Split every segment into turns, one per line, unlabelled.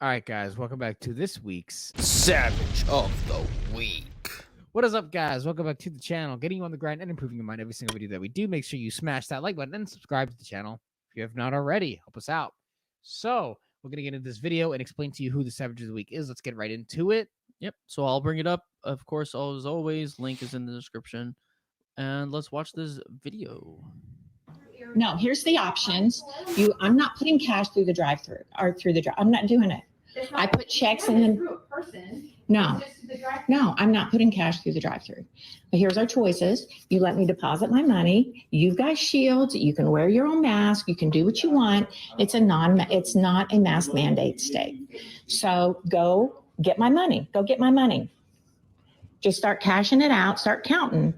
All right, guys, welcome back to this week's
Savage of the Week.
What is up, guys? Welcome back to the channel, getting you on the grind and improving your mind every single video that we do. Make sure you smash that like button and subscribe to the channel if you have not already. Help us out. So, we're going to get into this video and explain to you who the Savage of the Week is. Let's get right into it.
Yep. So I'll bring it up. Of course, as always, link is in the description. And let's watch this video.
No, here's the options. I'm not putting cash through the drive-through or through the drive. I'm not doing it. I put checks and then no, I'm not putting cash through the drive-through. But here's our choices. You let me deposit my money. You've got shields. You can wear your own mask. You can do what you want. It's not a mask mandate state. So go get my money. Go get my money. Just start cashing it out. Start counting.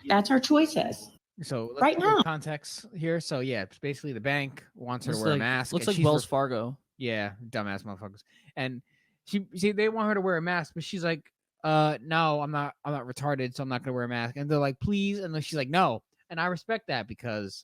That's our choices.
So, let's
right now,
context here. So, yeah, it's basically the bank wants her to wear
like,
a mask.
Looks like Wells Fargo.
Yeah, dumbass motherfuckers. And they want her to wear a mask, but she's like, no, I'm not retarded, so I'm not gonna wear a mask. And they're like, please, and then she's like, no. And I respect that because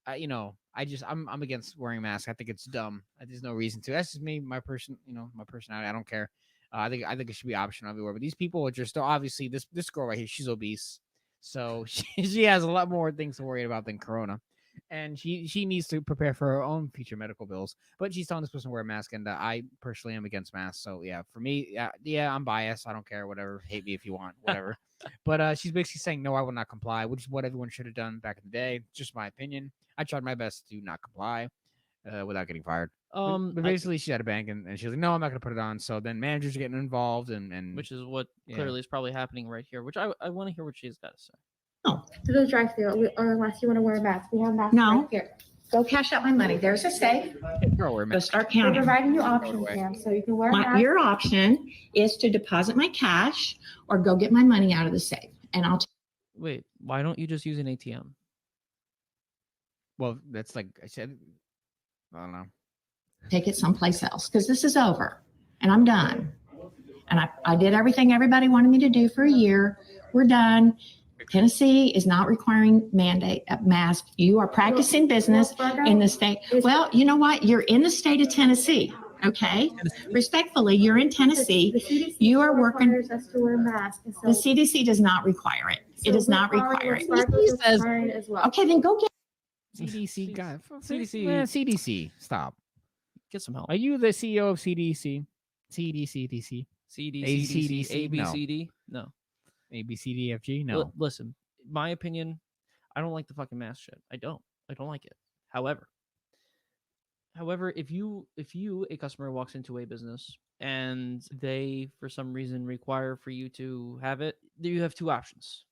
I'm against wearing a mask. I think it's dumb. There's no reason to. That's just me, my personality. I don't care. I think it should be optional everywhere. But these people are just obviously this girl right here, she's obese. So she has a lot more things to worry about than Corona. And she needs to prepare for her own future medical bills. But she's telling this person to wear a mask, and I personally am against masks. So yeah, for me, yeah, I'm biased. I don't care. Whatever, hate me if you want, whatever. But she's basically saying no, I will not comply, which is what everyone should have done back in the day. Just my opinion. I tried my best to not comply without getting fired. But basically, she had a bank, and she was like, no, I'm not going to put it on. So then managers are getting involved, and
which is what clearly is probably happening right here. Which I want to hear what she's got to say.
No.
To the drive-through, or unless you want to wear a mask. We have masks
No.
right here.
Go cash out my money. There's a safe. Go start
We're
counting.
providing you options, ma'am, so you can wear a mask.
Your option is to deposit my cash or go get my money out of the safe. And I'll
wait, why don't you just use an ATM?
Well, that's like I said, I don't know.
take it someplace else because this is over and I'm done. And I did everything everybody wanted me to do for a year. We're done. Tennessee is not requiring mandate a mask. You are practicing business in the state. Well, you know what? You're in the state of Tennessee. Okay. Respectfully, you're in Tennessee. You are working.
Us to wear a mask.
The CDC does not require it. It does not require it. Okay, then go get
CDC guy.
CDC.
CDC. Stop.
Get some help.
Are you the CEO of CDC? CDC.
CDC. ABCD? No.
ABCDFG? No.
Listen, my opinion, I don't like the fucking mask shit. I don't like it. However, if you a customer walks into a business and they for some reason require for you to have it, you have two options.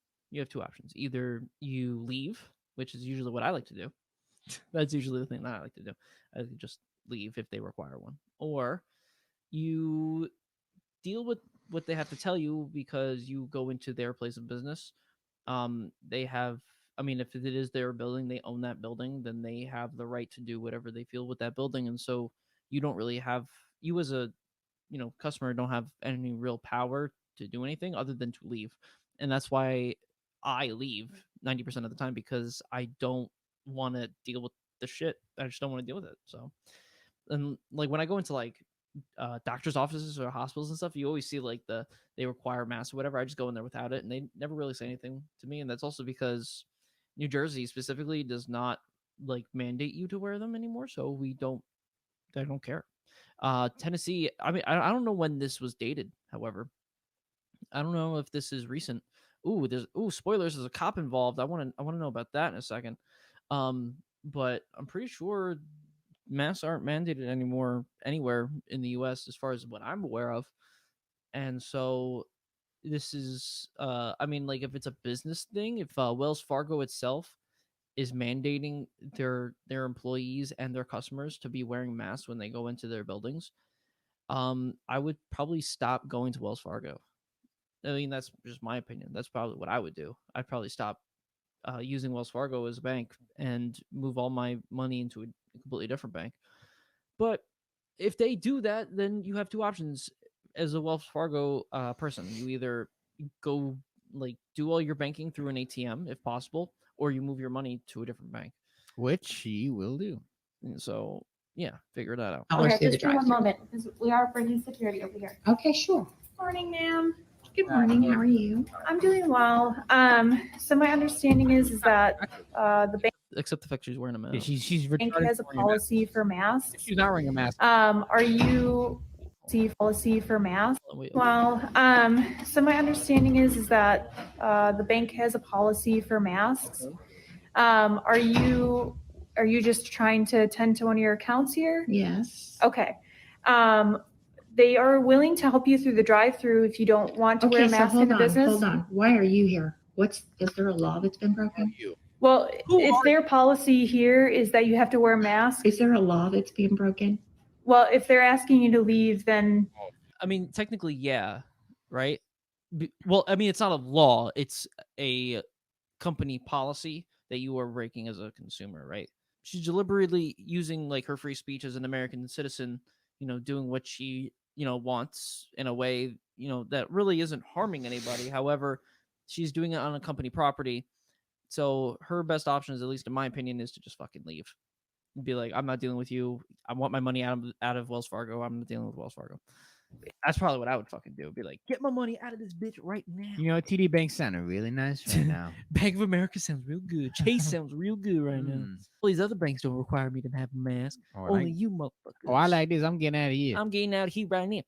Either you leave, which is usually what I like to do. That's usually the thing that I like to do. I just leave if they require one, or you deal with what they have to tell you because you go into their place of business. They have, if it is their building, they own that building, then they have the right to do whatever they feel with that building. And so you don't really have, you as a, customer don't have any real power to do anything other than to leave. And that's why I leave 90% of the time, because I don't want to deal with the shit. I just don't want to deal with it. So, and like when I go into like doctors' offices or hospitals and stuff, you always see like they require masks or whatever. I just go in there without it, and they never really say anything to me. And that's also because New Jersey specifically does not like mandate you to wear them anymore, so I don't care. Tennessee, I don't know when this was dated. However, I don't know if this is recent. Spoilers, there's a cop involved. I want to know about that in a second. But I'm pretty sure masks aren't mandated anymore anywhere in the US as far as what I'm aware of. And so this is if it's a business thing, if Wells Fargo itself is mandating their employees and their customers to be wearing masks when they go into their buildings, I would probably stop going to Wells Fargo. That's just my opinion. That's probably what I would do. I'd probably stop using Wells Fargo as a bank and move all my money into a completely different bank. But if they do that, then you have two options as a Wells Fargo person. You either go do all your banking through an ATM if possible, or you move your money to a different bank,
which he will do.
And so figure that out.
Dollars
Okay,
through the
just give me one
drive-through.
moment because we are bringing security over here.
Okay, sure.
Morning, ma'am.
Good morning. How are you?
I'm doing well. So my understanding is that the bank
Except the fact she's wearing a mask.
Yeah, she's retarded.
has a
for wearing a mask.
policy for masks.
She's not wearing a mask.
Are you policy for masks?
Wait,
Well, so my understanding is that the bank has a policy for masks. Are you just trying to attend to one of your accounts here?
Yes.
Okay. They are willing to help you through the drive-through if you don't want to wear
Okay,
a
so
mask
hold
in the
on,
business.
hold on. Why are you here? Is there a law that's been broken?
Well, if their policy here is that you have to wear a mask,
Is there a law that's being broken?
well, if they're asking you to leave, then
I mean, technically, yeah, right? Well, I mean, it's not a law; it's a company policy that you are breaking as a consumer, right? She's deliberately using like her free speech as an American citizen, doing what she, wants in a way, that really isn't harming anybody. However, she's doing it on a company property. So her best option is, at least in my opinion, is to just fucking leave. Be like, I'm not dealing with you. I want my money out of Wells Fargo. I'm not dealing with Wells Fargo. That's probably what I would fucking do. Be like, get my money out of this bitch right now.
You know, TD Bank sounded really nice right now.
Bank of America sounds real good. Chase sounds real good right now.
Mm.
All these other banks don't require me to have a mask.
Oh,
Only
like-
you motherfuckers.
oh, I like this. I'm getting out of here.
I'm getting out of here right now.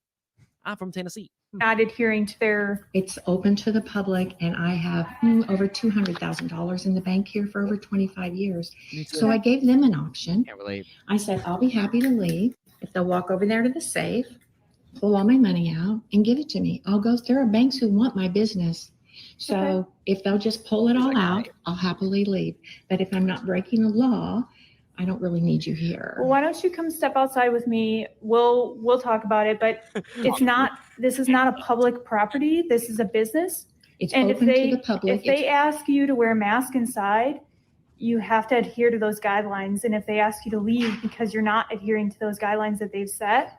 I'm from Tennessee.
not adhering to their,
It's open to the public, and I have over $200,000 in the bank here for over 25 years.
Me too.
So I gave them an option.
Can't relate.
I said, I'll be happy to leave if they'll walk over there to the safe, pull all my money out, and give it to me. I'll go. There are banks who want my business. So
Okay.
if they'll just pull it all out, I'll happily leave. But if I'm not breaking the law, I don't really need you here.
well, why don't you come step outside with me? We'll talk about it, but this is not a public property. This is a business.
It's
And if
open to
they,
the public.
if they ask you to wear a mask inside, you have to adhere to those guidelines. And if they ask you to leave because you're not adhering to those guidelines that they've set,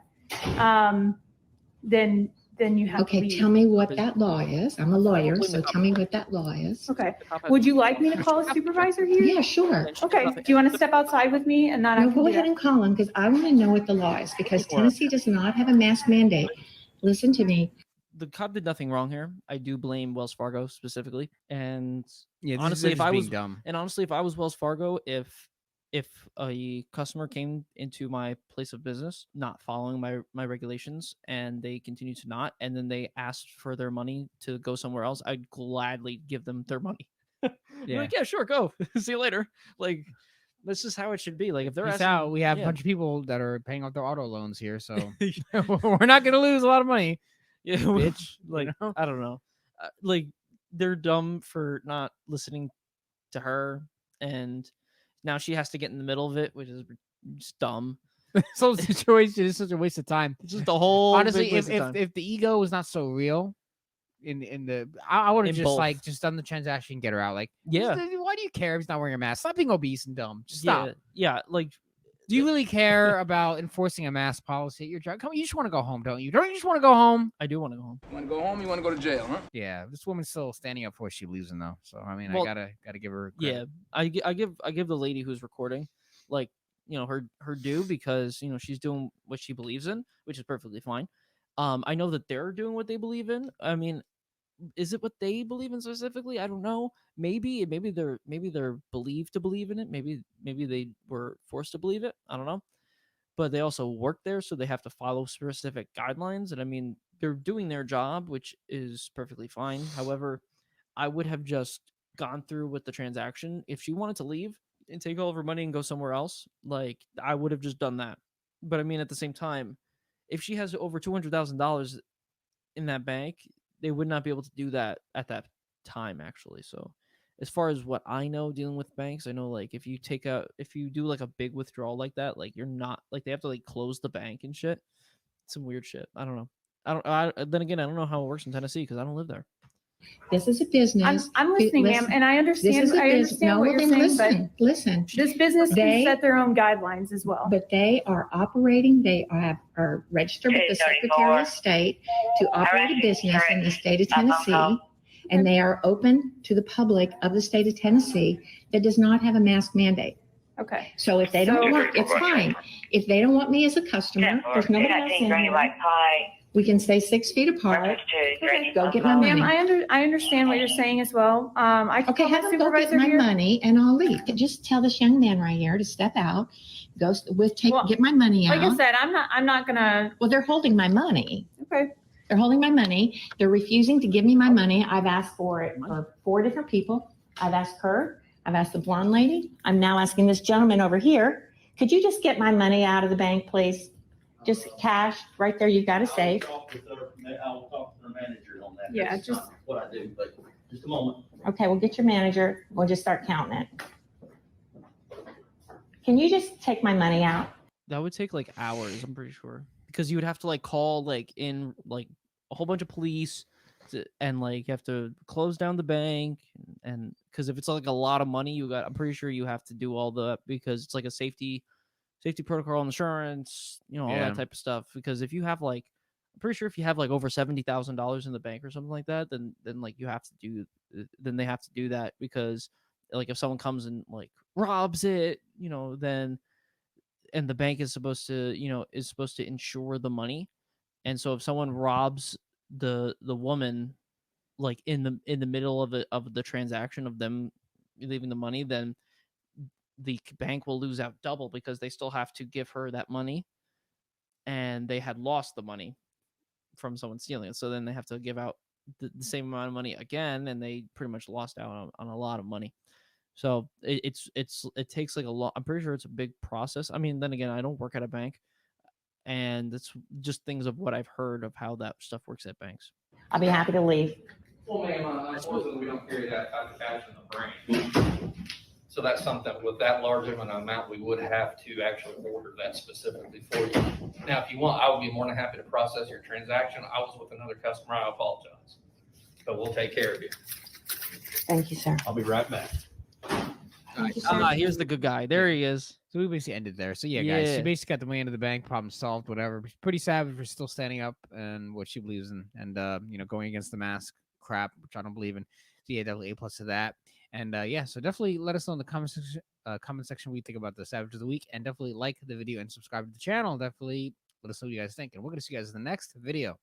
then you have to
Okay,
leave.
tell me what that law is. I'm a lawyer, so tell me what that law is.
Okay. Would you like me to call a supervisor here?
Yeah, sure.
Okay. Do you want to step outside with me and not?
No, go ahead and call him because I want to know what the law is because Tennessee does not have a mask mandate. Listen to me.
The cop did nothing wrong here. I do blame Wells Fargo specifically. And
Yeah, this
honestly,
is
if
just
I
being
was
dumb.
And honestly, if I was Wells Fargo, if a customer came into my place of business not following my regulations and they continue to not, and then they asked for their money to go somewhere else, I'd gladly give them their money.
Yeah.
Like, yeah, sure, go. See you later. Like, that's just how it should be. Like, if they're
Peace
asking,
out. We have
yeah.
a bunch of people that are paying off their auto loans here, so we're not gonna lose a lot of money.
yeah,
Bitch,
like,
you know?
I don't know. Like, they're dumb for not listening to her, and now she has to get in the middle of it, which is just dumb.
This whole situation is such a waste of time.
It's just the whole
Honestly,
big waste of time.
if the ego was not so real, I would have
In
just
both.
like just done the transaction, and get her out. Like,
Yeah.
why do you care if he's not wearing a mask? Stop being obese and dumb. Just stop.
Yeah, like,
Do you really care about enforcing a mask policy at your job? Come on, you just want to go home, don't you? Don't you just want to go home?
I do want to go home.
You want to go home? You want to go to jail, huh?
Yeah, this woman's still standing up for she leaves him though. So I mean,
Well,
I gotta give her.
Yeah,
Credit.
I give the lady who's recording, like, her due, because she's doing what she believes in, which is perfectly fine. I know that they're doing what they believe in. I mean, is it what they believe in specifically? I don't know. Maybe they're believed to believe in it. Maybe they were forced to believe it. I don't know. But they also work there, so they have to follow specific guidelines. And I mean, they're doing their job, which is perfectly fine. However, I would have just gone through with the transaction. If she wanted to leave and take all of her money and go somewhere else, like, I would have just done that. But I mean, at the same time, if she has over $200,000 in that bank, they would not be able to do that at that time, actually. So as far as what I know dealing with banks, I know, like, if you do like a big withdrawal like that, like, you're not, like, they have to like close the bank and shit. Some weird shit. I don't know. Then again, I don't know how it works in Tennessee because I don't live there.
This is a business.
I'm listening, ma'am,
Listen,
and I
This
understand.
is a
I
business.
understand
No,
what you're
then
saying,
listen.
but this business
They-
can set their own guidelines as well.
But they are operating, they are registered with the Secretary of State to operate a business in the state of Tennessee. And they are open to the public of the state of Tennessee that does not have a mask mandate.
Okay.
So if they don't want, it's fine. If they don't want me as a customer, there's nobody else in here. We can stay 6 feet apart.
Okay.
Go get my
Ma'am,
money.
I understand what you're saying as well. I can
Okay,
call my
have them go get
supervisor
my
here.
money and I'll leave. Just tell this young man right here to step out,
Well,
get my money
Like I
out.
said, I'm not gonna.
Well, they're holding my money.
Okay.
They're holding my money. They're refusing to give me my money. I've asked for it for 4 different people. I've asked her. I've asked the blonde lady. I'm now asking this gentleman over here. Could you just get my money out of the bank, please? Just cash right there. You've got a safe.
I'll talk to their manager on that.
Yeah,
That's
just-
not what I do, but just a moment.
Okay, we'll get your manager. We'll just start counting it. Can you just take my money out?
That would take like hours, I'm pretty sure, because you would have to like call like in like a whole bunch of police and like you have to close down the bank and because if it's like a lot of money, I'm pretty sure you have to do all the because it's like a safety protocol, insurance, all
Yeah.
that type of stuff. Because if you have like, I'm pretty sure if you have like over $70,000 in the bank or something like that, then like you have to do, then they have to do that because like if someone comes and like robs it, then and the bank is supposed to, insure the money, and so if someone robs the woman like in the middle of the transaction of them leaving the money, then the bank will lose out double because they still have to give her that money and they had lost the money from someone stealing it. So then they have to give out the same amount of money again and they pretty much lost out on a lot of money. So it takes like a lot. I'm pretty sure it's a big process. I mean, then again, I don't work at a bank and it's just things of what I've heard of how that stuff works at banks.
I'll be happy to leave.
Well, ma'am, unfortunately, we don't carry that type of cash in the branch. So that's something with that large of an amount, we would have to actually order that specifically for you. Now, if you want, I would be more than happy to process your transaction. I was with another customer. I apologize. But we'll take care of you.
Thank you, sir.
I'll be right back.
Here's the good guy. There he is.
So we basically ended there. So yeah, guys, she
Yeah.
basically got the money into the bank, problem solved, whatever. Pretty savage for still standing up and what she believes in, and going against the mask crap, which I don't believe in. So yeah, definitely A+ to that. And yeah, so definitely let us know in the comment section what you think about the Savage of the Week, and definitely like the video and subscribe to the channel. Definitely let us know what you guys think, and we're gonna see you guys in the next video.